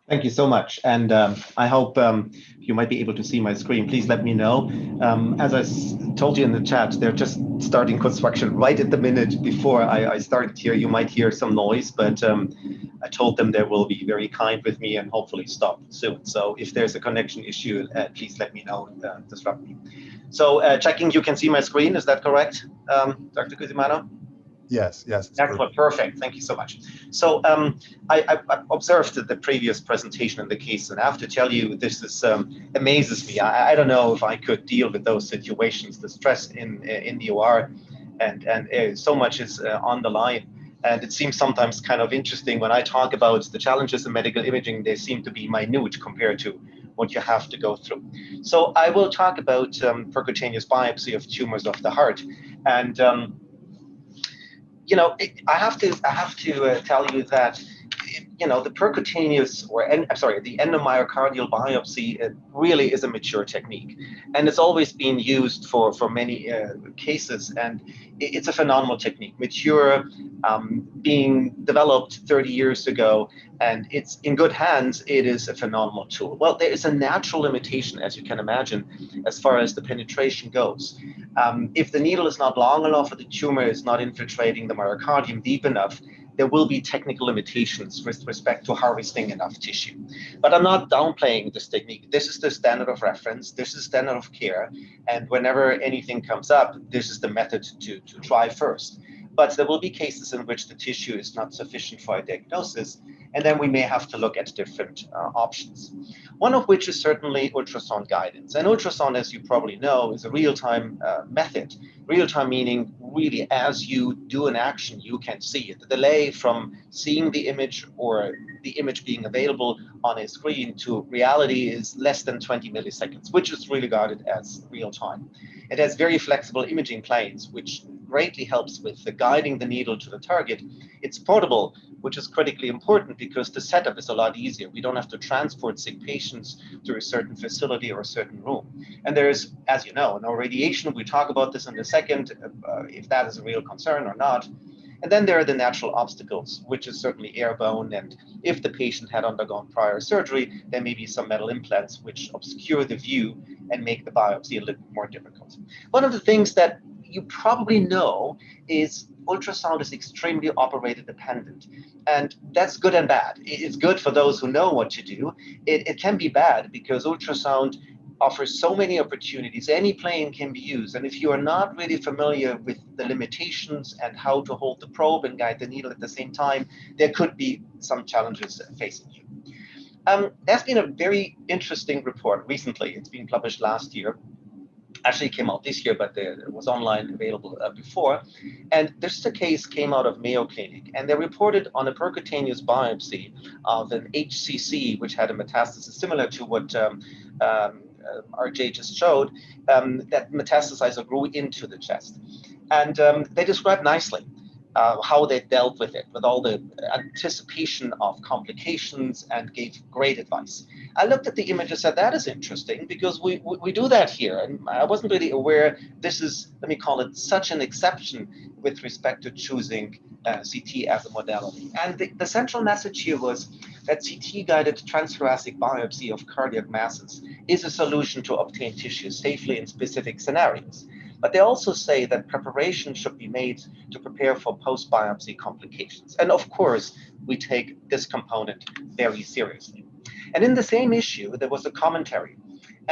Thank you so much. And I hope you might be able to see my screen. Please let me know. As told you in the chat, they're just starting construction right at the minute before I started here. You might hear some noise, but I told them they will be very kind with me and hopefully stop soon. So if there's a connection issue, please let me know and disrupt me. So checking, you can see my screen. Is that correct, Dr. Cusimano? Yes, it's Excellent, perfect. Thank you so much. So I observed the previous presentation in the case, and I have to tell you, this is amazes me. I don't know if I could deal with those situations, the stress in the OR, and so much is on the line. And it seems sometimes kind of interesting when I talk about the challenges in medical imaging. They seem to be minute compared to what you have to go through. So I will talk about percutaneous biopsy of tumors of the heart, and I have to tell you that the percutaneous, or I'm sorry, the endomyocardial biopsy really is a mature technique, and it's always been used for many cases, and it's a phenomenal technique, mature, being developed 30 years ago, and it's in good hands. It is a phenomenal tool. Well, there is a natural limitation, as you can imagine, as far as the penetration goes. If the needle is not long enough or the tumor is not infiltrating the myocardium deep enough, there will be technical limitations with respect to harvesting enough tissue. But I'm not downplaying this technique. This is the standard of reference. This is standard of care. And whenever anything comes up, this is the method to try first. But there will be cases in which the tissue is not sufficient for a diagnosis, and then we may have to look at different options. One of which is certainly ultrasound guidance. And ultrasound, as you probably know, is a real-time method. Real-time meaning really as you do an action, you can see it. The delay from seeing the image or the image being available on a screen to reality is less than 20 milliseconds, which is regarded as real-time. It has very flexible imaging planes, which greatly helps with the guiding the needle to the target. It's portable, which is critically important because the setup is a lot easier. We don't have to transport sick patients to a certain facility or a certain room. And there's, as you know, no radiation. We talk about this in a second, if that is a real concern or not. And then there are the natural obstacles, which is certainly airborne. And if the patient had undergone prior surgery, there may be some metal implants which obscure the view and make the biopsy a little more difficult. One of the things that you probably know is ultrasound is extremely operator dependent. And that's good and bad. It's good for those who know what to do. It can be bad because ultrasound offers so many opportunities. Any plane can be used. And if you are not really familiar with the limitations and how to hold the probe and guide the needle at the same time, there could be some challenges facing you. There's been a very interesting report recently. It's been published last year. Actually came out this year, but it was online available before. And this case came out of Mayo Clinic, and they reported on a percutaneous biopsy of an HCC, which had a metastasis similar to what RJ just showed, that metastasized or grew into the chest. And they described nicely how they dealt with it, with all the anticipation of complications, and gave great advice. I looked at the image and said, that is interesting because we do that here. And I wasn't really aware this is, let me call it, such an exception with respect to choosing CT as a modality. And the central message here was that CT-guided transthoracic biopsy of cardiac masses is a solution to obtain tissue safely in specific scenarios. But they also say that preparation should be made to prepare for post-biopsy complications. And of course, we take this component very seriously. And in the same issue, there was a commentary.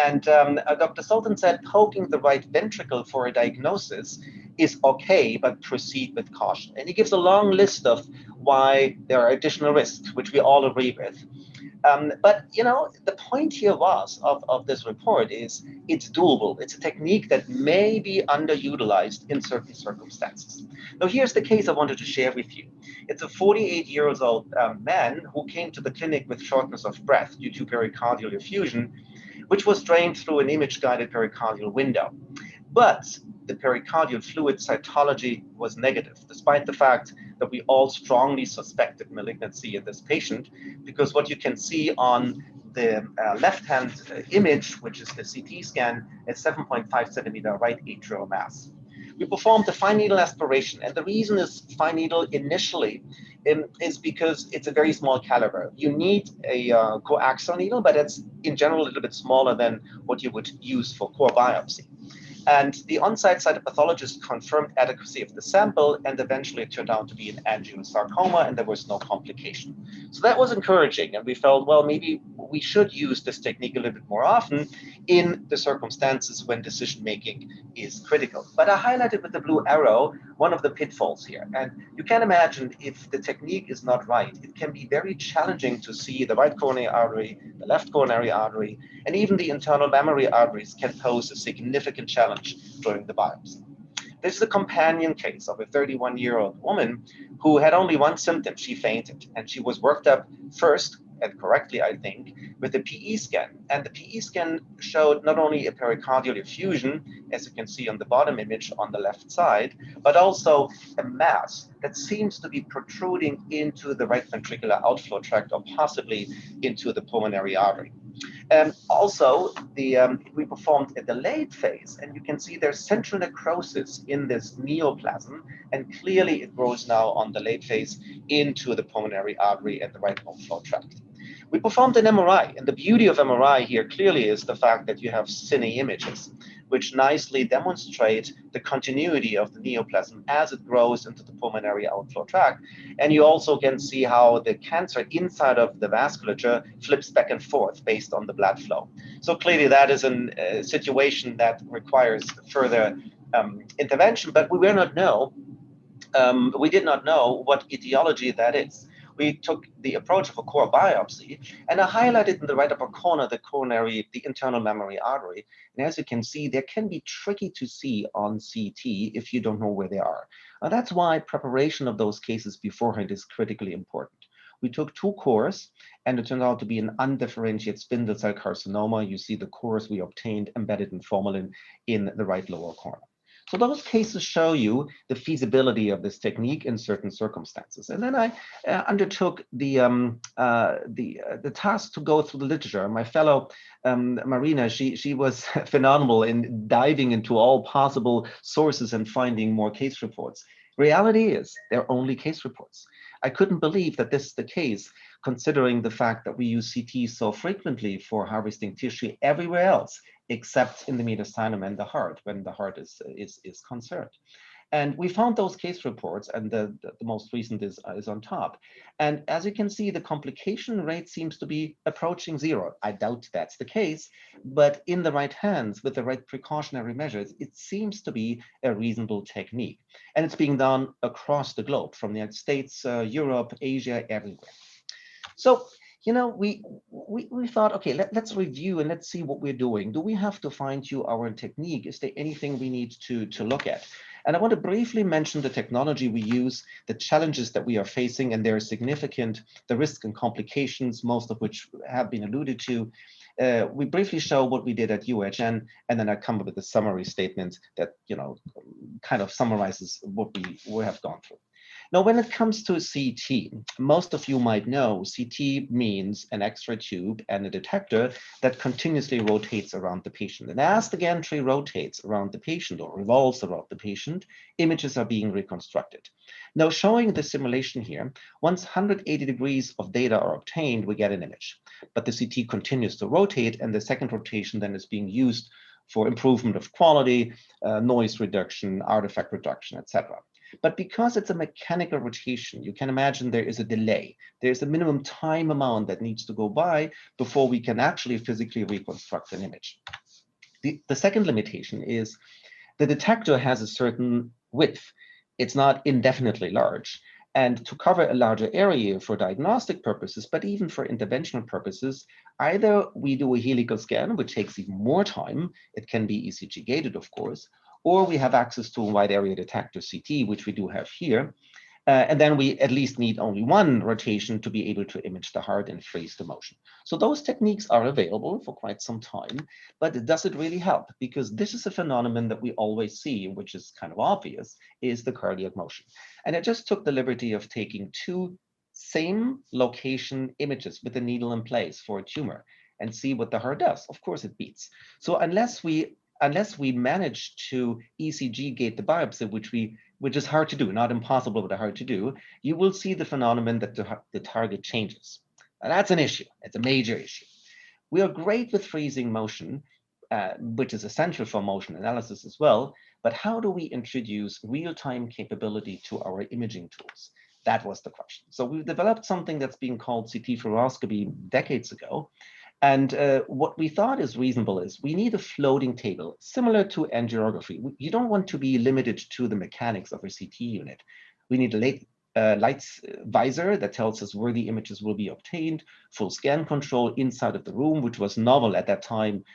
And Dr. Sultan said, poking the right ventricle for a diagnosis is okay, but proceed with caution. And he gives a long list of why there are additional risks, which we all agree with. But the point here of this report is it's doable. It's a technique that may be underutilized in certain circumstances. Now, here's the case I wanted to share with you. It's a 48-year-old man who came to the clinic with shortness of breath due to pericardial effusion, which was drained through an image-guided pericardial window. But the pericardial fluid cytology was negative, despite the fact that we all strongly suspected malignancy in this patient, because what you can see on the left-hand image, which is the CT scan, is 7.5 centimeter right atrial mass. We performed a fine needle aspiration, and the reason is fine needle initially is because it's a very small caliber. You need a coaxial needle, but it's in general a little bit smaller than what you would use for core biopsy. And the on-site cytopathologist confirmed adequacy of the sample, and eventually it turned out to be an angiosarcoma, and there was no complication. So that was encouraging, and we felt, well, maybe we should use this technique a little bit more often in the circumstances when decision-making is critical. But I highlighted with the blue arrow one of the pitfalls here. And you can imagine if the technique is not right, it can be very challenging to see the right coronary artery, the left coronary artery, and even the internal mammary arteries can pose a significant challenge during the biopsy. This is a companion case of a 31-year-old woman who had only one symptom. She fainted, and she was worked up first, and correctly, I think, with a PE scan. And the PE scan showed not only a pericardial effusion, as you can see on the bottom image on the left side, but also a mass that seems to be protruding into the right ventricular outflow tract or possibly into the pulmonary artery. Also, we performed a delayed phase, and you can see there's central necrosis in this neoplasm, and clearly it grows now on the late phase into the pulmonary artery and the right outflow tract. We performed an MRI, and the beauty of MRI here clearly is the fact that you have cine images, which nicely demonstrate the continuity of the neoplasm as it grows into the pulmonary outflow tract. And you also can see how the cancer inside of the vasculature flips back and forth based on the blood flow. So clearly that is a situation that requires further intervention, but we did not know what etiology that is. We took the approach of a core biopsy, and I highlighted in the right upper corner the internal mammary artery. And as you can see, they can be tricky to see on CT if you don't know where they are. That's why preparation of those cases beforehand is critically important. We took 2 cores, and it turned out to be an undifferentiated spindle cell carcinoma. You see the cores we obtained embedded in formalin in the right lower corner. So those cases show you the feasibility of this technique in certain circumstances. And then I undertook the task to go through the literature. My fellow Marina, she was phenomenal in diving into all possible sources and finding more case reports. Reality is they're only case reports. I couldn't believe that this is the case, considering the fact that we use CT so frequently for harvesting tissue everywhere else, except in the mediastinum and the heart, when the heart is concerned. And we found those case reports, and the most recent is on top. And as you can see, the complication rate seems to be approaching 0. I doubt that's the case, but in the right hands, with the right precautionary measures, it seems to be a reasonable technique. And it's being done across the globe, from the United States, Europe, Asia, everywhere. So, we thought, okay, let's review and let's see what we're doing. Do we have to fine-tune our technique? Is there anything we need to look at? And I want to briefly mention the technology we use, the challenges that we are facing, and they're significant, the risks and complications, most of which have been alluded to. We briefly show what we did at UHN, and then I come up with a summary statement that, kind of summarizes what we have gone through. Now, when it comes to CT, most of you might know CT means an X-ray tube and a detector that continuously rotates around the patient. And as the gantry rotates around the patient or revolves around the patient, images are being reconstructed. Now, showing the simulation here, once 180 degrees of data are obtained, we get an image. But the CT continues to rotate, and the second rotation then is being used for improvement of quality, noise reduction, artifact reduction, etc. But because it's a mechanical rotation, you can imagine there is a delay. There's a minimum time amount that needs to go by before we can actually physically reconstruct an image. The second limitation is the detector has a certain width. It's not indefinitely large. And to cover a larger area for diagnostic purposes, but even for interventional purposes, either we do a helical scan, which takes even more time. It can be ECG gated, of course, or we have access to a wide area detector CT, which we do have here. And then we at least need only one rotation to be able to image the heart and freeze the motion. So those techniques are available for quite some time, but does it really help? Because this is a phenomenon that we always see, which is kind of obvious, is the cardiac motion. And I just took the liberty of taking 2 same location images with the needle in place for a tumor and see what the heart does. Of course, it beats. So unless we unless we manage to ECG gate the biopsy, which is hard to do, not impossible, but hard to do, you will see the phenomenon that the target changes. And that's an issue. It's a major issue. We are great with freezing motion, which is essential for motion analysis as well. But how do we introduce real-time capability to our imaging tools? That was the question. So we've developed something that's been called CT fluoroscopy decades ago. And what we thought is reasonable is we need a floating table similar to angiography. You don't want to be limited to the mechanics of a CT unit. We need a lights visor that tells us where the images will be obtained, full scan control inside of the room, which was novel at that time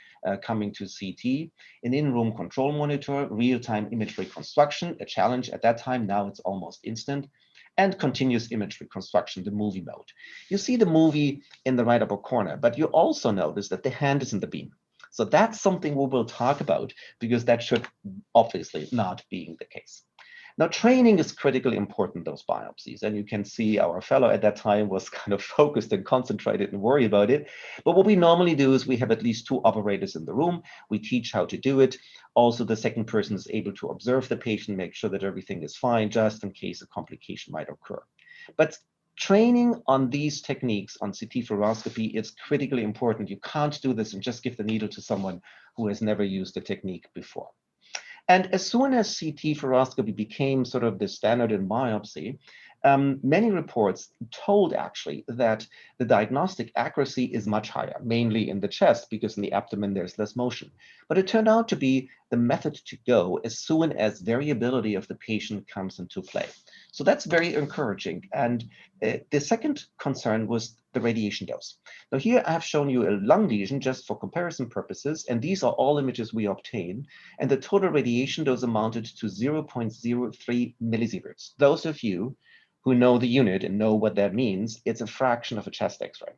coming to CT, an in-room control monitor, real-time image reconstruction, a challenge at that time, now it's almost instant, and continuous image reconstruction, the movie mode. You see the movie in the right upper corner, but you also notice that the hand is in the beam. So that's something we will talk about, because that should obviously not be the case. Now, training is critically important, those biopsies. And you can see our fellow at that time was kind of focused and concentrated and worried about it. But what we normally do is we have at least 2 operators in the room. We teach how to do it. Also, the second person is able to observe the patient, make sure that everything is fine, just in case a complication might occur. But training on these techniques on CT fluoroscopy is critically important. You can't do this and just give the needle to someone who has never used the technique before. And as soon as CT fluoroscopy became sort of the standard in biopsy, many reports told actually that the diagnostic accuracy is much higher, mainly in the chest, because in the abdomen there's less motion. But it turned out to be the method to go as soon as variability of the patient comes into play. So that's very encouraging. And the second concern was the radiation dose. Now here I have shown you a lung lesion just for comparison purposes, and these are all images we obtain, and the total radiation dose amounted to 0.03 millisieverts. Those of you who know the unit and know what that means, it's a fraction of a chest X-ray.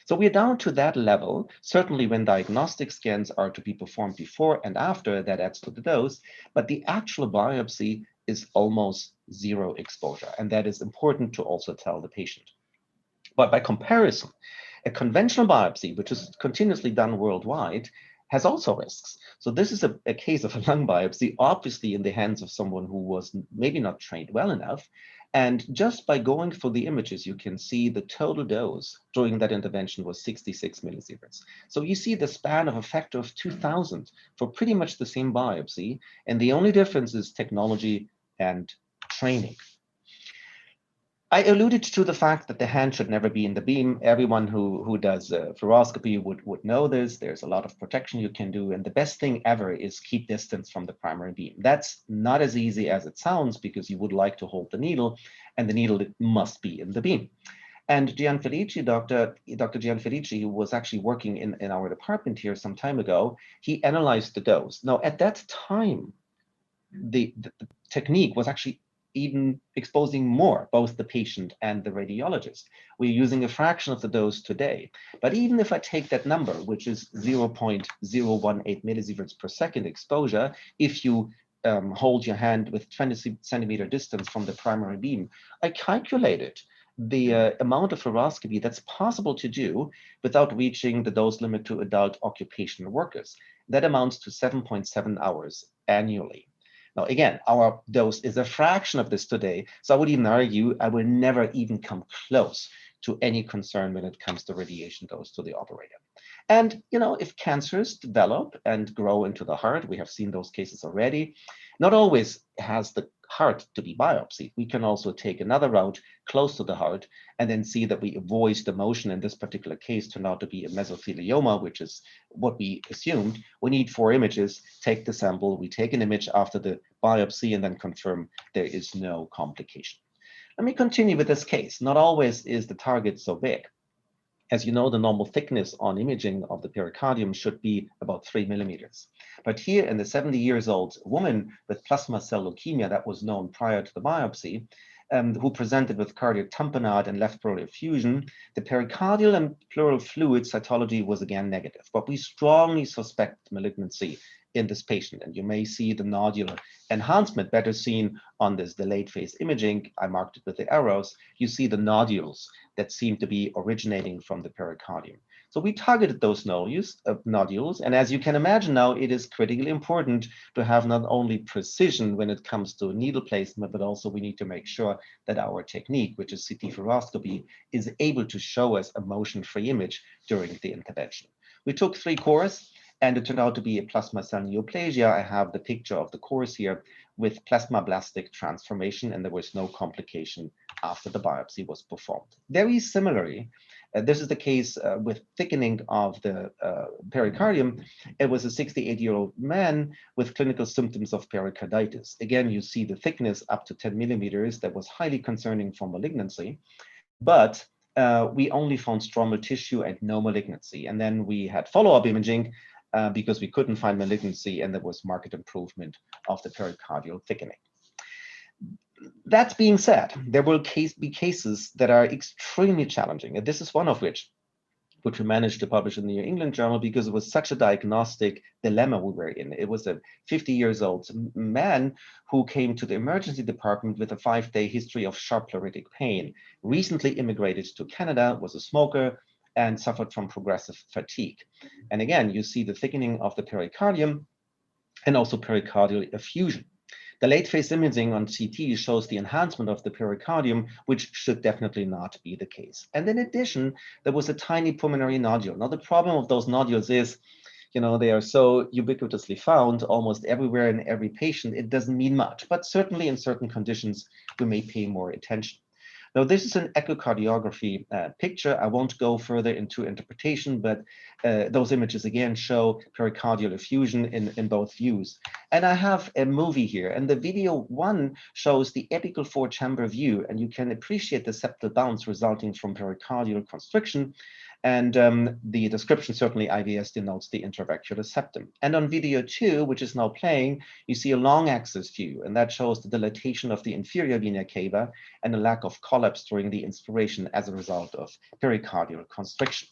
So we're down to that level. Certainly when diagnostic scans are to be performed before and after, that adds to the dose, but the actual biopsy is almost zero exposure. And that is important to also tell the patient. But by comparison, a conventional biopsy, which is continuously done worldwide, has also risks. So this is a case of a lung biopsy, obviously in the hands of someone who was maybe not trained well enough. And just by going for the images, you can see the total dose during that intervention was 66 millisieverts. So you see the span of a factor of 2,000 for pretty much the same biopsy. And the only difference is technology and training. I alluded to the fact that the hand should never be in the beam. Everyone who does fluoroscopy would know this. There's a lot of protection you can do. And the best thing ever is keep distance from the primary beam. That's not as easy as it sounds, because you would like to hold the needle, and the needle must be in the beam. And Gianfelici, Dr. Gianfelici, who was actually working in our department here some time ago, he analyzed the dose. Now, at that time, the technique was actually even exposing more, both the patient and the radiologist. We're using a fraction of the dose today. But even if I take that number, which is 0.018 millisieverts per second exposure, if you hold your hand with 20 centimeter distance from the primary beam, I calculated the amount of fluoroscopy that's possible to do without reaching the dose limit to adult occupational workers. That amounts to 7.7 hours annually. Now, again, our dose is a fraction of this today, so I would even argue I will never even come close to any concern when it comes to radiation dose to the operator. And, you know, if cancers develop and grow into the heart, we have seen those cases already, not always has the heart to be biopsied. We can also take another route close to the heart and then see that we avoid the motion. In this particular case turned out to be a mesothelioma, which is what we assumed. We need 4 images, take the sample, we take an image after the biopsy and then confirm there is no complication. Let me continue with this case. Not always is the target so big. As you know, the normal thickness on imaging of the pericardium should be about 3 millimeters. But here in the 70-year-old woman with plasma cell leukemia that was known prior to the biopsy, who presented with cardiac tamponade and left pleural effusion, the pericardial and pleural fluid cytology was again negative. But we strongly suspect malignancy in this patient. And you may see the nodular enhancement better seen on this delayed phase imaging. I marked it with the arrows. You see the nodules that seem to be originating from the pericardium. So we targeted those nodules. And as you can imagine now, it is critically important to have not only precision when it comes to needle placement, but also we need to make sure that our technique, which is CT fluoroscopy, is able to show us a motion-free image during the intervention. We took 3 cores, and it turned out to be a plasma cell neoplasia. I have the picture of the cores here with plasmablastic transformation, and there was no complication after the biopsy was performed. Very similarly, this is the case with thickening of the pericardium. It was a 68-year-old man with clinical symptoms of pericarditis. Again, you see the thickness up to 10 millimeters. That was highly concerning for malignancy, but we only found stromal tissue and no malignancy. And then we had follow-up imaging because we couldn't find malignancy, and there was marked improvement of the pericardial thickening. That being said, there will be cases that are extremely challenging, and this is one of which we managed to publish in the New England Journal because it was such a diagnostic dilemma we were in. It was a 50-year-old man who came to the emergency department with a 5-day history of sharp pleuritic pain, recently immigrated to Canada, was a smoker, and suffered from progressive fatigue. And again, you see the thickening of the pericardium and also pericardial effusion. The late phase imaging on CT shows the enhancement of the pericardium, which should definitely not be the case. And in addition, there was a tiny pulmonary nodule. Now, the problem of those nodules is, they are so ubiquitously found almost everywhere in every patient, it doesn't mean much, but certainly in certain conditions, we may pay more attention. Now, this is an echocardiography picture. I won't go further into interpretation, but those images again show pericardial effusion in both views. And I have a movie here, and the video 1 shows the apical 4-chamber view, and you can appreciate the septal bounce resulting from pericardial constriction. And the description, certainly IVS denotes the intravascular septum. And on video 2, which is now playing, you see a long axis view, and that shows the dilatation of the inferior vena cava and a lack of collapse during the inspiration as a result of pericardial constriction.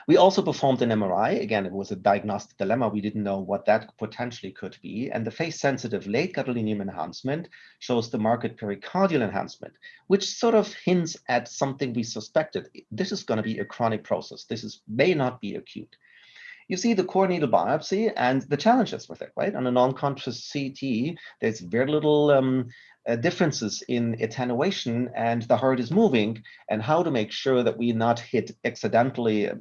We also performed an MRI. Again, it was a diagnostic dilemma. We didn't know what that potentially could be. And the phase-sensitive late gadolinium enhancement shows the marked pericardial enhancement, which sort of hints at something we suspected. This is going to be a chronic process. This may not be acute. You see the core needle biopsy and the challenges with it, right? On a non-contrast CT, there's very little differences in attenuation, and the heart is moving, and how to make sure that we not hit accidentally, a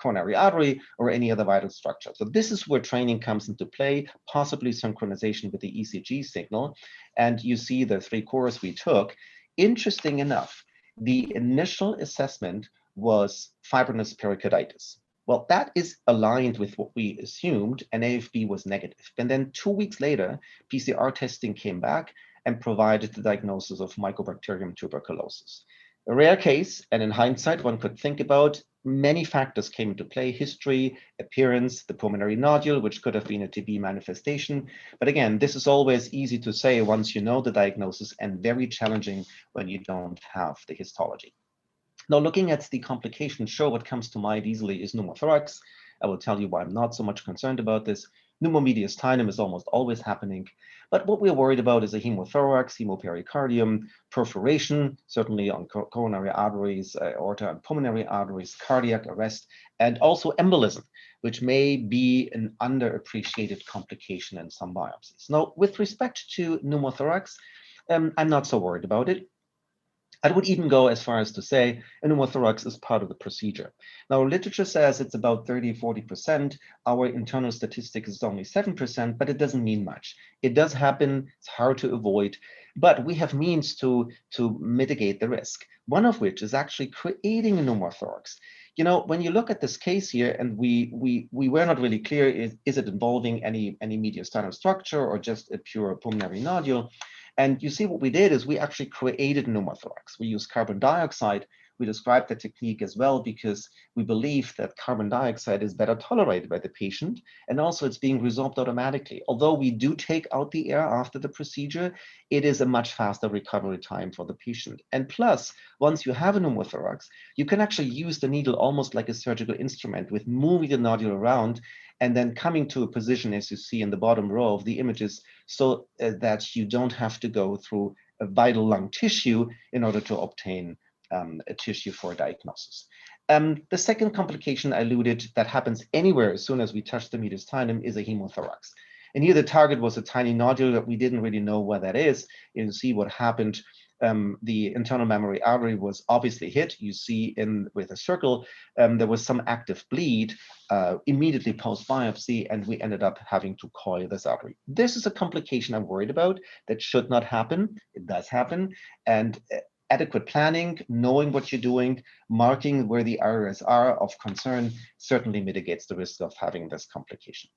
coronary artery or any other vital structure. So this is where training comes into play, possibly synchronization with the ECG signal. And you see the 3 cores we took. Interesting enough, the initial assessment was fibrinous pericarditis. Well, that is aligned with what we assumed, and AFB was negative. And then 2 weeks later, PCR testing came back and provided the diagnosis of Mycobacterium tuberculosis. A rare case, and in hindsight, one could think about many factors came into play: history, appearance, the pulmonary nodule, which could have been a TB manifestation. But again, this is always easy to say once you know the diagnosis, and very challenging when you don't have the histology. Now, looking at the complications, sure, what comes to mind easily is pneumothorax. I will tell you why I'm not so much concerned about this. Pneumomediastinum is almost always happening, but what we're worried about is a hemothorax, hemopericardium, perforation, certainly on coronary arteries, aorta and pulmonary arteries, cardiac arrest, and also embolism, which may be an underappreciated complication in some biopsies. Now, with respect to pneumothorax, I'm not so worried about it. I would even go as far as to say a pneumothorax is part of the procedure. Now, literature says it's about 30–40%. Our internal statistics is only 7%, but it doesn't mean much. It does happen. It's hard to avoid, but we have means to mitigate the risk, one of which is actually creating a pneumothorax. When you look at this case here, and we were not really clear, is it involving any mediastinal structure or just a pure pulmonary nodule? And you see what we did is we actually created pneumothorax. We used carbon dioxide. We described the technique as well because we believe that carbon dioxide is better tolerated by the patient, and also it's being resorbed automatically. Although we do take out the air after the procedure, it is a much faster recovery time for the patient. And plus, once you have a pneumothorax, you can actually use the needle almost like a surgical instrument with moving the nodule around and then coming to a position, as you see in the bottom row of the images, so that you don't have to go through a vital lung tissue in order to obtain a tissue for diagnosis. The second complication I alluded that happens anywhere as soon as we touch the mediastinum is a hemothorax. And here the target was a tiny nodule that we didn't really know where that is. You see what happened. The internal mammary artery was obviously hit. You see with a circle, there was some active bleed immediately post biopsy, and we ended up having to coil this artery. This is a complication I'm worried about. That should not happen. It does happen. And adequate planning, knowing what you're doing, marking where the areas are of concern certainly mitigates the risk of having this complication.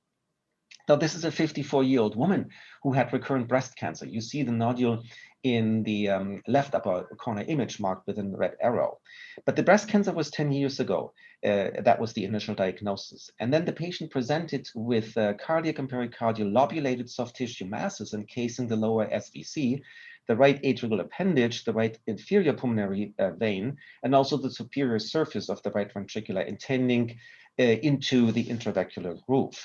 Now, this is a 54-year-old woman who had recurrent breast cancer. You see the nodule in the left upper corner image marked with a red arrow. But the breast cancer was 10 years ago. That was the initial diagnosis. And then the patient presented with cardiac and pericardial lobulated soft tissue masses encasing the lower SVC, the right atrial appendage, the right inferior pulmonary vein, and also the superior surface of the right ventricular intending into the intraventricular groove.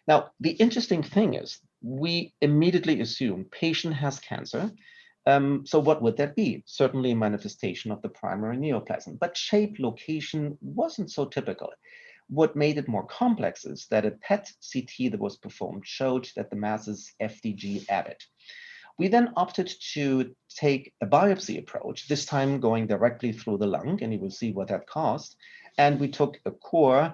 Now, the interesting thing is we immediately assume patient has cancer. So what would that be? Certainly a manifestation of the primary neoplasm, but shape location wasn't so typical. What made it more complex is that a PET CT that was performed showed that the mass is FDG avid. We then opted to take a biopsy approach, this time going directly through the lung, and you will see what that caused. And we took a core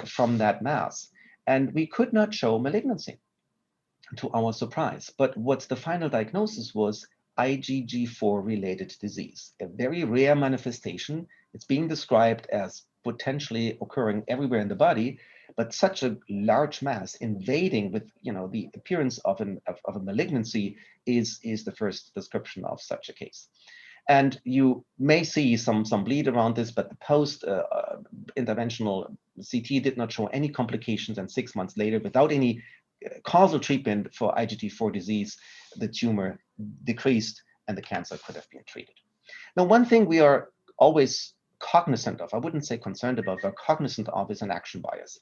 from that mass, and we could not show malignancy, to our surprise. But what's the final diagnosis was IgG4-related disease, a very rare manifestation. It's being described as potentially occurring everywhere in the body, but such a large mass invading with the appearance of a malignancy is the first description of such a case. And you may see some bleed around this, but the post-interventional CT did not show any complications, and 6 months later, without any causal treatment for IgG4 disease, the tumor decreased and the cancer could have been treated. Now, one thing we are always cognizant of, I wouldn't say concerned about, but cognizant of, is an action bias.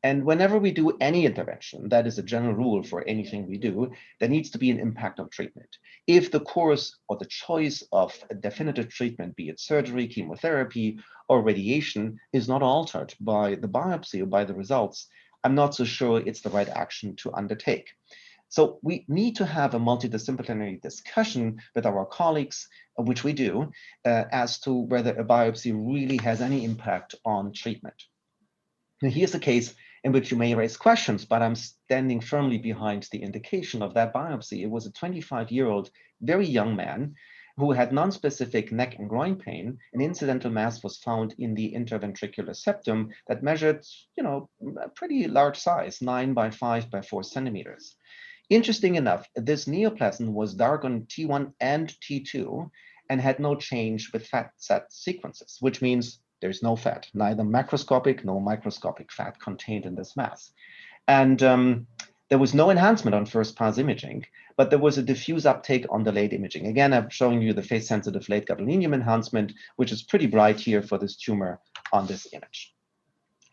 And whenever we do any intervention, that is a general rule for anything we do, there needs to be an impact on treatment. If the course or the choice of a definitive treatment, be it surgery, chemotherapy, or radiation, is not altered by the biopsy or by the results, I'm not so sure it's the right action to undertake. So we need to have a multidisciplinary discussion with our colleagues, which we do, as to whether a biopsy really has any impact on treatment. Now, here's a case in which you may raise questions, but I'm standing firmly behind the indication of that biopsy. It was a 25-year-old, very young man who had non-specific neck and groin pain. An incidental mass was found in the interventricular septum that measured, a pretty large size, 9 by 5 by 4 centimeters. Interesting enough, this neoplasm was dark on T1 and T2 and had no change with fat set sequences, which means there's no fat, neither macroscopic nor microscopic fat contained in this mass. And there was no enhancement on first pass imaging, but there was a diffuse uptake on the late imaging. Again, I'm showing you the phase-sensitive late gadolinium enhancement, which is pretty bright here for this tumor on this image.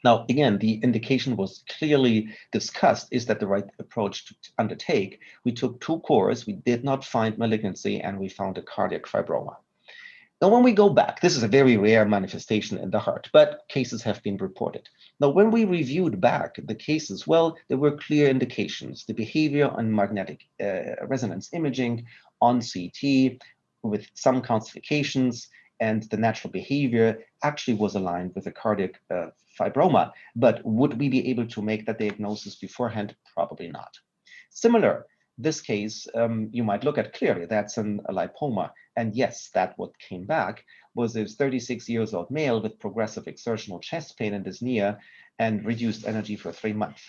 Now, again, the indication was clearly discussed. Is that the right approach to undertake? We took 2 cores, we did not find malignancy, and we found a cardiac fibroma. Now, when we go back, this is a very rare manifestation in the heart, but cases have been reported. Now, when we reviewed back the cases, well, there were clear indications. The behavior on magnetic resonance imaging, on CT, with some calcifications, and the natural behavior actually was aligned with a cardiac fibroma. But would we be able to make that diagnosis beforehand? Probably not. Similar, this case, you might look at clearly, that's a lipoma. And yes, that what came back was a 36 years old male with progressive exertional chest pain and dyspnea and reduced energy for 3 months.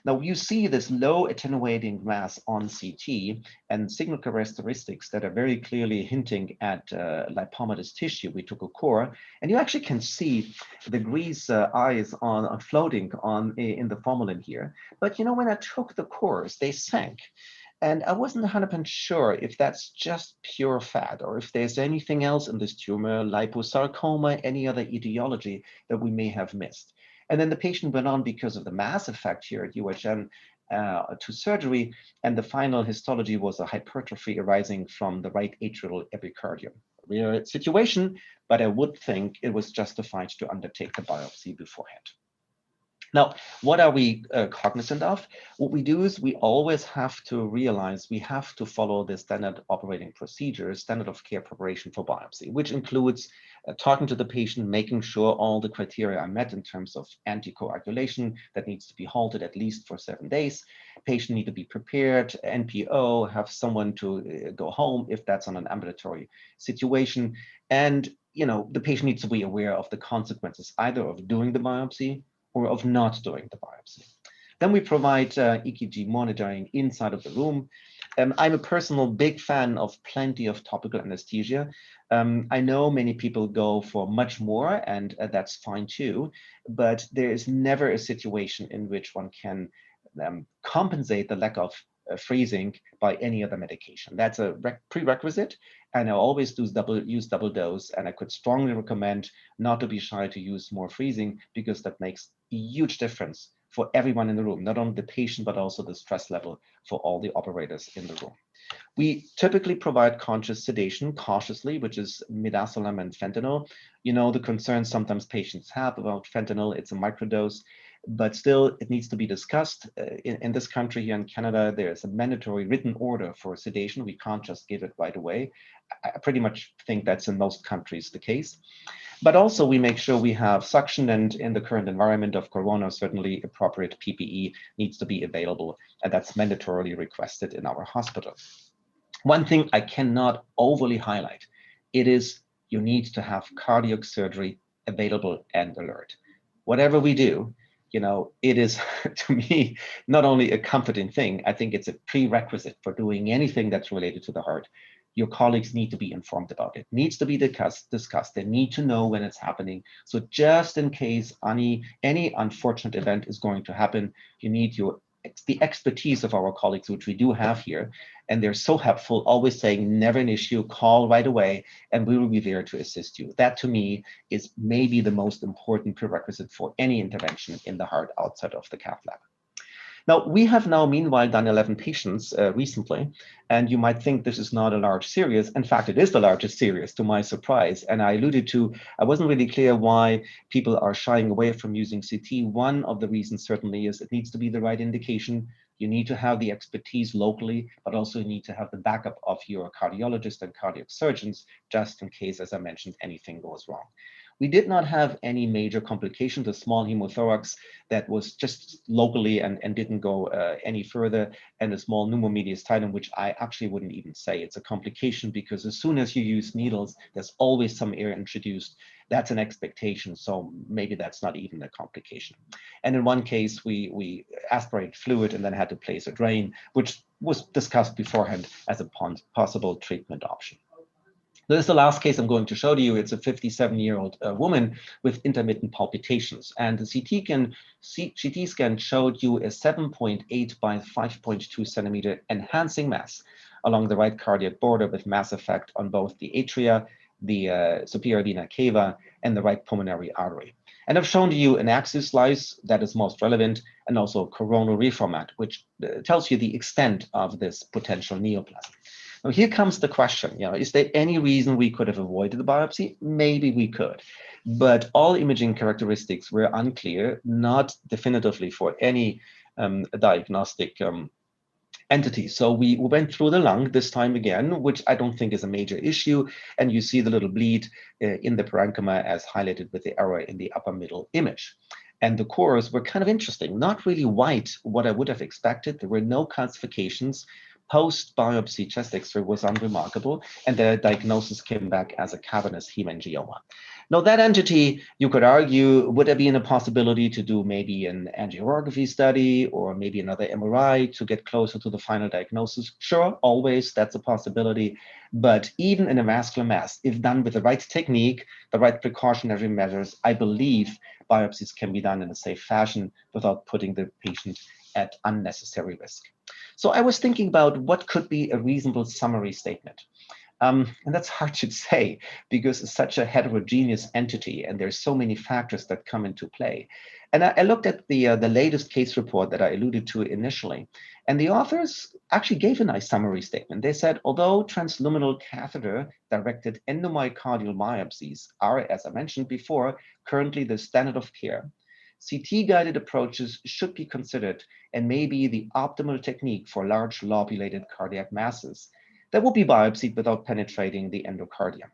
Now you see this low attenuating mass on CT and signal characteristics that are very clearly hinting at lipomatous tissue. We took a core, and you actually can see the grease eyes on floating on in the formalin here. But you know, when I took the cores, they sank. And I wasn't 100% sure if that's just pure fat or if there's anything else in this tumor, liposarcoma, any other etiology that we may have missed. And then the patient went on because of the mass effect here at UHN to surgery. And the final histology was a hypertrophy arising from the right atrial epicardium. Real situation, but I would think it was justified to undertake the biopsy beforehand. Now, what are we cognizant of? What we do is we always have to realize we have to follow the standard operating procedures, standard of care preparation for biopsy, which includes talking to the patient, making sure all the criteria are met in terms of anticoagulation that needs to be halted at least for 7 days. Patient need to be prepared, NPO, have someone to go home if that's on an ambulatory situation. And the patient needs to be aware of the consequences either of doing the biopsy or of not doing the biopsy. Then we provide EKG monitoring inside of the room. I'm a personal big fan of plenty of topical anesthesia. I know many people go for much more, and that's fine too, but there is never a situation in which one can compensate the lack of freezing by any other medication. That's a prerequisite, and I always use double dose, and I could strongly recommend not to be shy to use more freezing because that makes a huge difference for everyone in the room, not only the patient, but also the stress level for all the operators in the room. We typically provide conscious sedation cautiously, which is midazolam and fentanyl. The concerns sometimes patients have about fentanyl, it's a microdose, but still it needs to be discussed. In this country here in Canada, there's a mandatory written order for sedation. We can't just give it right away. I pretty much think that's in most countries the case. But also we make sure we have suction, and in the current environment of Corona, certainly appropriate PPE needs to be available, and that's mandatorily requested in our hospital. One thing I cannot overly highlight, it is you need to have cardiac surgery available and alert. Whatever we do, it is, to me, not only a comforting thing, I think it's a prerequisite for doing anything that's related to the heart. Your colleagues need to be informed about it. Needs to be discussed. They need to know when it's happening. So just in case any unfortunate event is going to happen, you need the expertise of our colleagues, which we do have here, and they're so helpful, always saying, never an issue, call right away, and we will be there to assist you. That, to me, is maybe the most important prerequisite for any intervention in the heart outside of the cath lab. Now, we have meanwhile done 11 patients recently, and you might think this is not a large series. In fact, it is the largest series, to my surprise. And I alluded to, I wasn't really clear why people are shying away from using CT. One of the reasons certainly is it needs to be the right indication. You need to have the expertise locally, but also you need to have the backup of your cardiologist and cardiac surgeons, just in case, as I mentioned, anything goes wrong. We did not have any major complications, a small hemothorax that was just locally and didn't go any further, and a small pneumomediastinum, which I actually wouldn't even say it's a complication, because as soon as you use needles, there's always some air introduced. That's an expectation, so maybe that's not even a complication. And in one case, we aspirated fluid and then had to place a drain, which was discussed beforehand as a possible treatment option. This is the last case I'm going to show to you. It's a 57-year-old woman with intermittent palpitations, and the CT scan showed you a 7.8 by 5.2 centimeter enhancing mass along the right cardiac border with mass effect on both the atria, the superior vena cava, and the right pulmonary artery. And I've shown to you an axis slice that is most relevant, and also coronal reformat, which tells you the extent of this potential neoplasm. Now, here comes the question, is there any reason we could have avoided the biopsy? Maybe we could, but all imaging characteristics were unclear, not definitively for any diagnostic entity. So we went through the lung this time again, which I don't think is a major issue. And you see the little bleed in the parenchyma as highlighted with the arrow in the upper middle image. And the cores were kind of interesting, not really white, what I would have expected. There were no calcifications, post-biopsy chest X-ray was unremarkable, and the diagnosis came back as a cavernous hemangioma. Now, that entity, you could argue, would there be a possibility to do maybe an angiography study or maybe another MRI to get closer to the final diagnosis? Sure, always, that's a possibility. But even in a vascular mass, if done with the right technique, the right precautionary measures, I believe biopsies can be done in a safe fashion without putting the patient at unnecessary risk. So I was thinking about what could be a reasonable summary statement. And that's hard to say because it's such a heterogeneous entity and there's so many factors that come into play. And I looked at the latest case report that I alluded to initially, and the authors actually gave a nice summary statement. They said, although transluminal catheter-directed endomyocardial biopsies are, as I mentioned before, currently the standard of care, CT-guided approaches should be considered and may be the optimal technique for large lobulated cardiac masses that will be biopsied without penetrating the endocardium.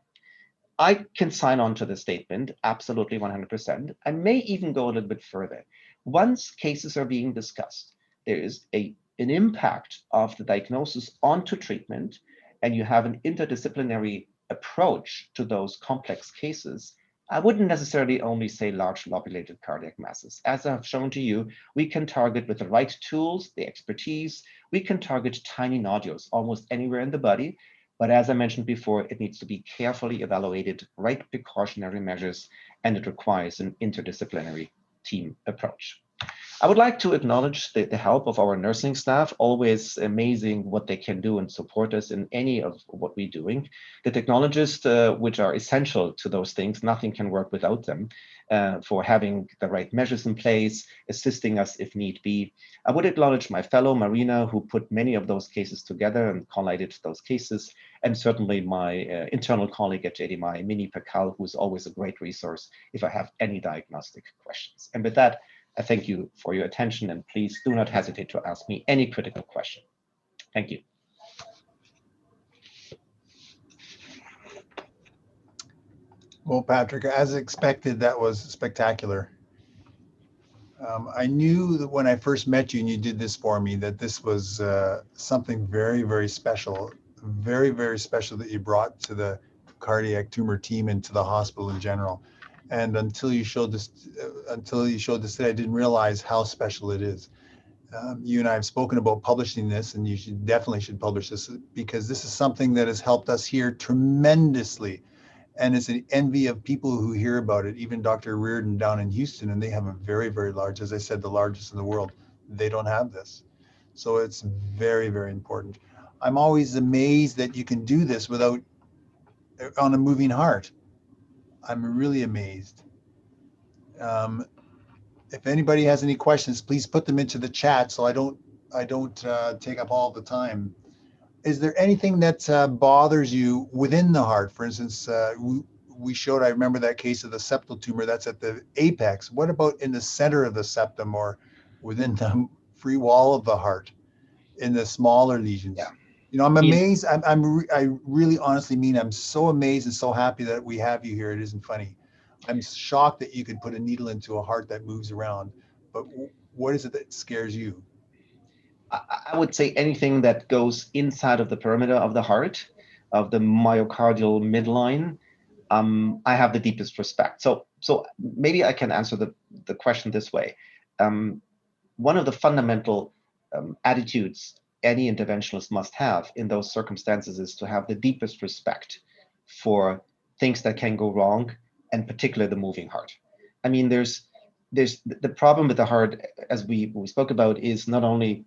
I can sign on to the statement, absolutely 100%. I may even go a little bit further. Once cases are being discussed, there is an impact of the diagnosis onto treatment, and you have an interdisciplinary approach to those complex cases. I wouldn't necessarily only say large lobulated cardiac masses. As I've shown to you, we can target with the right tools, the expertise, we can target tiny nodules almost anywhere in the body. But as I mentioned before, it needs to be carefully evaluated, right precautionary measures, and it requires an interdisciplinary team approach. I would like to acknowledge the help of our nursing staff, always amazing what they can do and support us in any of what we're doing. The technologists, which are essential to those things, nothing can work without them, for having the right measures in place, assisting us if need be. I would acknowledge my fellow Marina, who put many of those cases together and collated those cases, and certainly my internal colleague at JDMI, Mini Pekal, who's always a great resource if I have any diagnostic questions. And with that, I thank you for your attention, and please do not hesitate to ask me any critical question. Thank you. Well, Patrick, as expected, that was spectacular. I knew that when I first met you and you did this for me, that this was something very, very special, very, very special that you brought to the cardiac tumor team and to the hospital in general. And until you showed this today, I didn't realize how special it is. You and I have spoken about publishing this, and you definitely should publish this because this is something that has helped us here tremendously. And it's an envy of people who hear about it, even Dr. Reardon down in Houston, and they have a very, very large, as I said, the largest in the world. They don't have this. So it's very, very important. I'm always amazed that you can do this without, on a moving heart. I'm really amazed. If anybody has any questions, please put them into the chat so I don't take up all the time. Is there anything that bothers you within the heart? For instance, we showed, I remember that case of the septal tumor that's at the apex. What about in the center of the septum or within the free wall of the heart in the smaller lesions? Yeah. You know, I'm amazed. I really honestly mean, I'm so amazed and so happy that we have you here. It isn't funny. I'm shocked that you could put a needle into a heart that moves around, but what is it that scares you? I would say anything that goes inside of the perimeter of the heart, of the myocardial midline, I have the deepest respect. So maybe I can answer the question this way. One of the fundamental attitudes any interventionist must have in those circumstances is to have the deepest respect for things that can go wrong, and particularly the moving heart. I mean, there's the problem with the heart, as we spoke about, is not only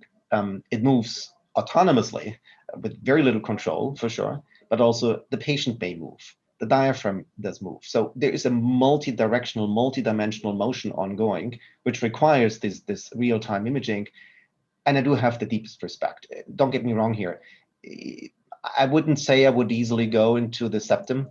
it moves autonomously with very little control, for sure, but also the patient may move. The diaphragm does move. So there is a multi-directional, multi-dimensional motion ongoing, which requires this real-time imaging. And I do have the deepest respect. Don't get me wrong here. I wouldn't say I would easily go into the septum.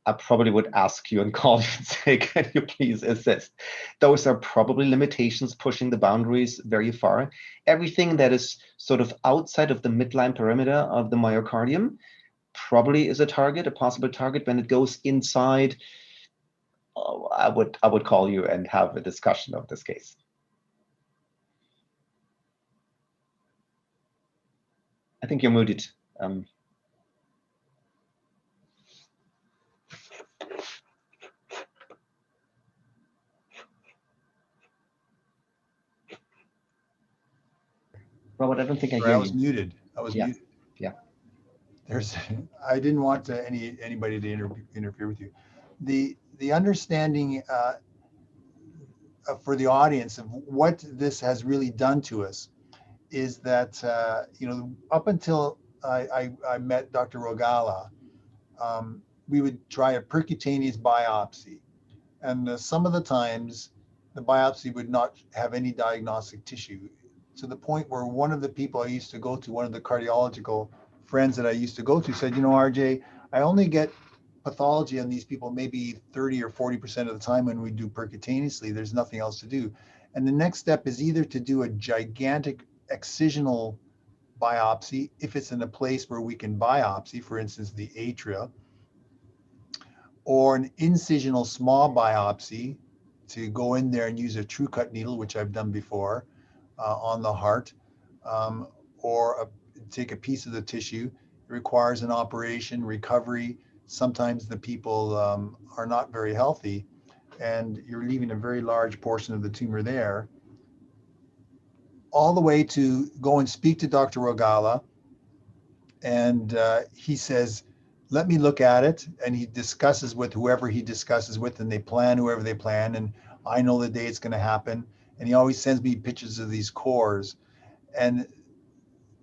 I probably would ask you and call you and say, can you please assist? Those are probably limitations pushing the boundaries very far. Everything that is sort of outside of the midline perimeter of the myocardium probably is a target, a possible target. When it goes inside, I would call you and have a discussion of this case. I think you're muted. Robert, I don't think I Sorry, hear I was you. muted. I was Yeah, muted. yeah. I didn't want anybody to interfere with you. The understanding for the audience of what this has really done to us is that up until I met Dr. Rogalla, we would try a percutaneous biopsy, and some of the times the biopsy would not have any diagnostic tissue, to the point where one of the people I used to go to, one of the cardiological friends that I used to go to, said, RJ, I only get pathology on these people maybe 30 or 40% of the time when we do percutaneously. There's nothing else to do. And the next step is either to do a gigantic excisional biopsy, if it's in a place where we can biopsy, for instance, the atria, or an incisional small biopsy to go in there and use a true cut needle, which I've done before on the heart, um, or take a piece of the tissue. It requires an operation, recovery. Sometimes the people are not very healthy, and you're leaving a very large portion of the tumor there. All the way to go and speak to Dr. Rogalla, and he says, let me look at it. And he discusses with whoever he discusses with, and they plan whoever they plan. And I know the day it's going to happen. And he always sends me pictures of these cores. And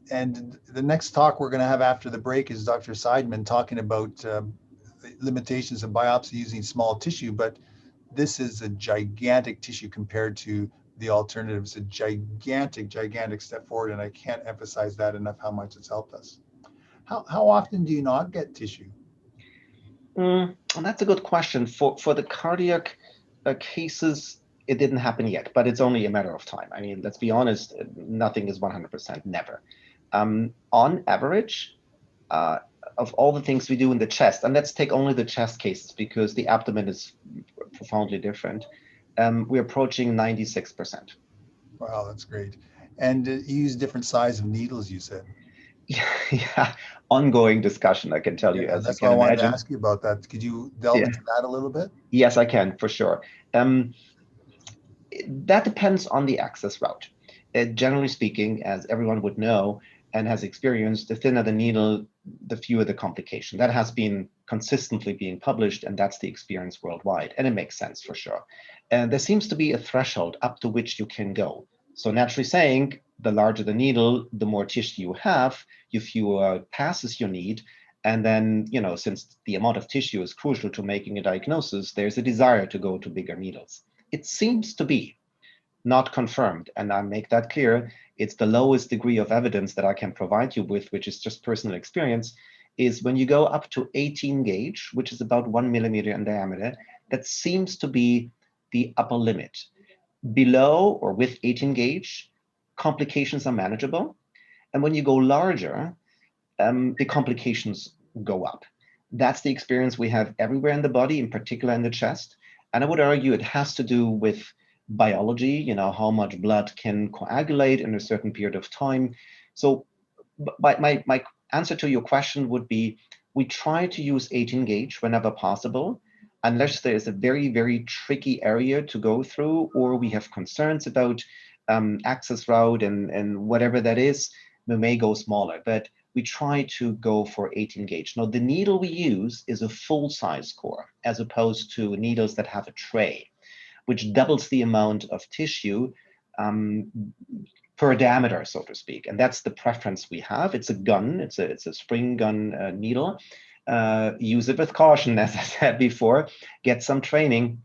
the next talk we're going to have after the break is Dr. Seidman talking about the limitations of biopsy using small tissue. But this is a gigantic tissue compared to the alternatives, a gigantic, gigantic step forward. And I can't emphasize that enough, how much it's helped us. How often do you not get tissue? That's a good question. For the cardiac cases, it didn't happen yet, but it's only a matter of time. I mean, let's be honest, nothing is 100%, never. On average, of all the things we do in the chest, and let's take only the chest cases because the abdomen is profoundly different, we're approaching 96%. Wow, that's great. And you use different size of needles, you said. Yeah, ongoing discussion, I can tell you, Yeah, as you that's why can I wanted to imagine. ask you about that. Could you delve Yeah. into that a little bit? Yes, I can, for sure. That depends on the access route. Generally speaking, as everyone would know and has experienced, the thinner the needle, the fewer the complication. That has been consistently being published, and that's the experience worldwide. And it makes sense for sure. And there seems to be a threshold up to which you can go. So naturally saying, the larger the needle, the more tissue you have, the fewer passes you need. And then, since the amount of tissue is crucial to making a diagnosis, there's a desire to go to bigger needles. It seems to be not confirmed, and I make that clear. It's the lowest degree of evidence that I can provide you with, which is just personal experience, is when you go up to 18 gauge, which is about 1 millimeter in diameter, that seems to be the upper limit. Below or with 18 gauge, complications are manageable. And when you go larger, the complications go up. That's the experience we have everywhere in the body, in particular in the chest. And I would argue it has to do with biology, how much blood can coagulate in a certain period of time. So my answer to your question would be, we try to use 18 gauge whenever possible, unless there is a very, very tricky area to go through, or we have concerns about access route and whatever that is, we may go smaller. But we try to go for 18 gauge. Now, the needle we use is a full-size core, as opposed to needles that have a tray, which doubles the amount of tissue per diameter, so to speak. And that's the preference we have. It's a gun, it's a spring gun needle. Use it with caution, as I said before, get some training.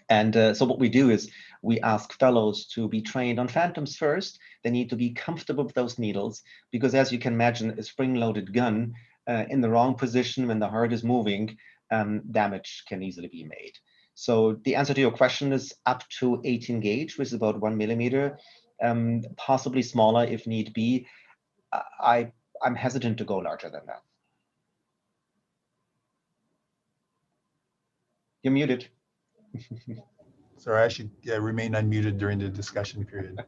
And so what we do is we ask fellows to be trained on phantoms first. They need to be comfortable with those needles, because as you can imagine, a spring-loaded gun in the wrong position when the heart is moving, damage can easily be made. So the answer to your question is up to 18 gauge, which is about 1 millimeter, possibly smaller if need be. I'm hesitant to go larger than that. You're muted. Sorry, I should remain unmuted during the discussion period.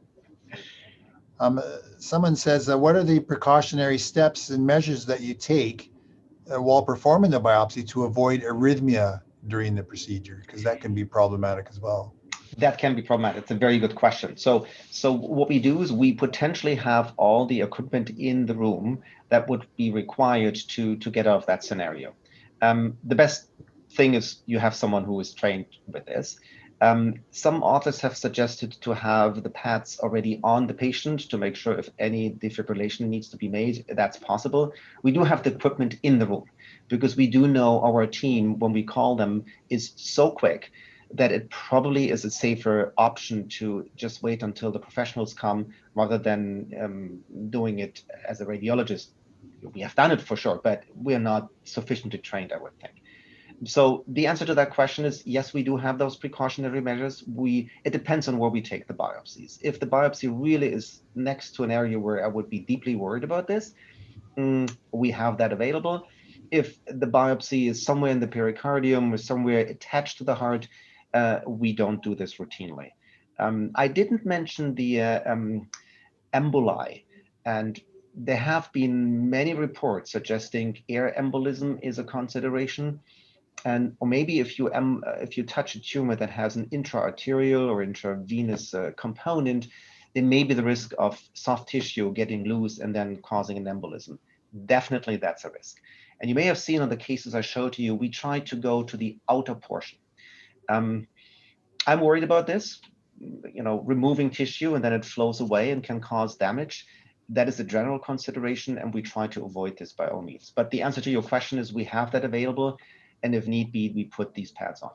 Someone says, what are the precautionary steps and measures that you take while performing the biopsy to avoid arrhythmia during the procedure? Because that can be problematic as well. That can be problematic. It's a very good question. So what we do is we potentially have all the equipment in the room that would be required to get out of that scenario. The best thing is you have someone who is trained with this. Some authors have suggested to have the pads already on the patient to make sure if any defibrillation needs to be made, that's possible. We do have the equipment in the room because we do know our team, when we call them, is so quick that it probably is a safer option to just wait until the professionals come rather than doing it as a radiologist. We have done it for sure, but we're not sufficiently trained, I would think. So the answer to that question is yes, we do have those precautionary measures. It depends on where we take the biopsies. If the biopsy really is next to an area where I would be deeply worried about this, we have that available. If the biopsy is somewhere in the pericardium or somewhere attached to the heart, we don't do this routinely. I didn't mention the emboli, and there have been many reports suggesting air embolism is a consideration. And or maybe if you touch a tumor that has an intra-arterial or intravenous component, there may be the risk of soft tissue getting loose and then causing an embolism. Definitely, that's a risk. And you may have seen on the cases I showed to you, we tried to go to the outer portion. I'm worried about this, removing tissue and then it flows away and can cause damage. That is a general consideration, and we try to avoid this by all means. But the answer to your question is we have that available, and if need be, we put these pads on.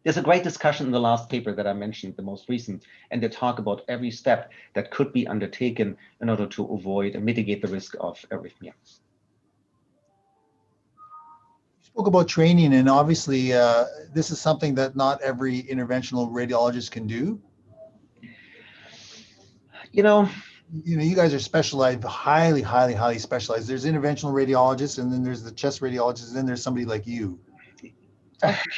There's a great discussion in the last paper that I mentioned, the most recent, and they talk about every step that could be undertaken in order to avoid and mitigate the risk of arrhythmia. Spoke about training, and obviously this is something that not every interventional radiologist can do. You guys are specialized, highly specialized. There's interventional radiologists, and then there's the chest radiologists, and then there's somebody like you.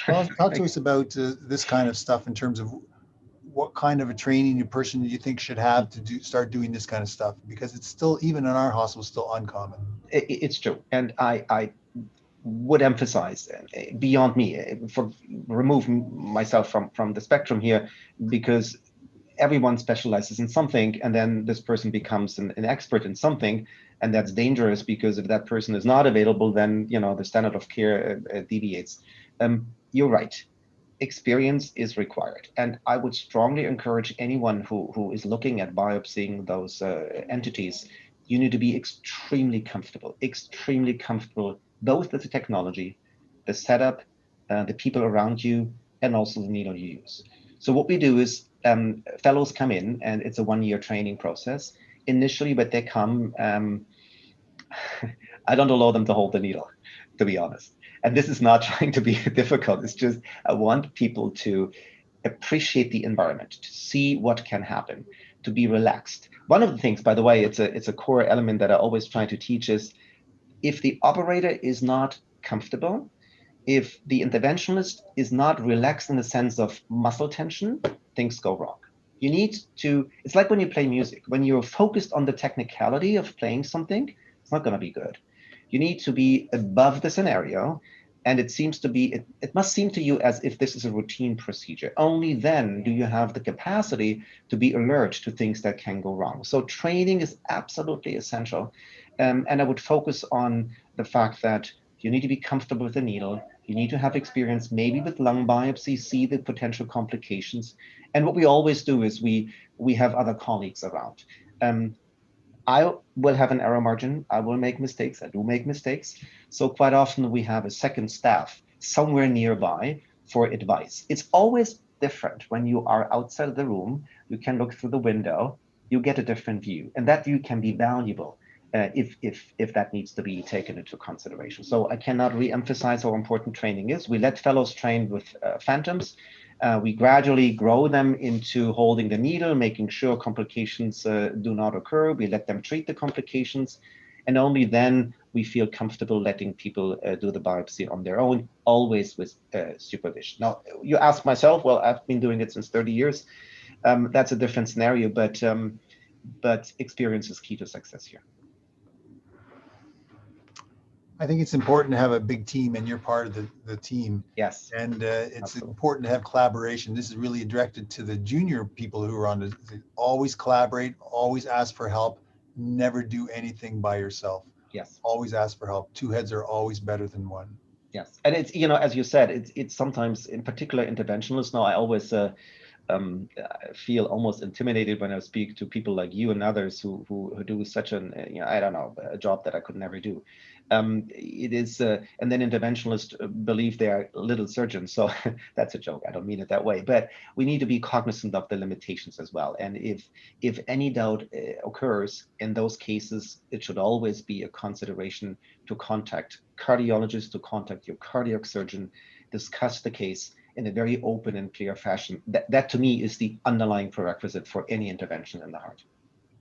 Talk to us about this kind of stuff in terms of what kind of a training a person you think should have to start doing this kind of stuff, because it's still, even in our hospital, still uncommon. It's true, and I would emphasize beyond me, for remove myself from the spectrum here, because everyone specializes in something, and then this person becomes an expert in something, and that's dangerous, because if that person is not available, then the standard of care deviates. You're right. Experience is required, and I would strongly encourage anyone who is looking at biopsying those entities. You need to be extremely comfortable, both with the technology, the setup, the people around you, and also the needle you use. So what we do is fellows come in, and it's a 1-year training process initially, but they come. I don't allow them to hold the needle, to be honest. And this is not trying to be difficult. It's just I want people to appreciate the environment, to see what can happen, to be relaxed. One of the things, by the way, it's a core element that I always try to teach is, if the operator is not comfortable, if the interventionist is not relaxed in the sense of muscle tension, things go wrong. You need to, it's like when you play music. When you're focused on the technicality of playing something, it's not going to be good. You need to be above the scenario, and it must seem to you as if this is a routine procedure. Only then do you have the capacity to be alert to things that can go wrong. So training is absolutely essential. And I would focus on the fact that you need to be comfortable with the needle. You need to have experience maybe with lung biopsy, see the potential complications. And what we always do is we have other colleagues around. I will have an error margin. I will make mistakes. I do make mistakes. So quite often we have a second staff somewhere nearby for advice. It's always different when you are outside the room. You can look through the window. You get a different view, and that view can be valuable if that needs to be taken into consideration. So I cannot re-emphasize how important training is. We let fellows train with phantoms. We gradually grow them into holding the needle, making sure complications do not occur. We let them treat the complications, and only then we feel comfortable letting people do the biopsy on their own, always with supervision. Now, you ask myself, well, I've been doing it since 30 years. that's a different scenario, but experience is key to success here. I think it's important to have a big team, and you're part of the team. Yes. And it's Absolutely. important to have collaboration. This is really directed to the junior people who are on the, always collaborate, always ask for help, never do anything by yourself. Yes. Always ask for help. Two heads are always better than one. Yes. And it's, as you said, it's sometimes, in particular interventionalists now, I always feel almost intimidated when I speak to people like you and others who do such an, I don't know, a job that I could never do. It is, and then interventionalists believe they are little surgeons. So that's a joke. I don't mean it that way. But we need to be cognizant of the limitations as well. And if any doubt occurs in those cases, it should always be a consideration to contact cardiologists, to contact your cardiac surgeon, discuss the case in a very open and clear fashion. That to me is the underlying prerequisite for any intervention in the heart.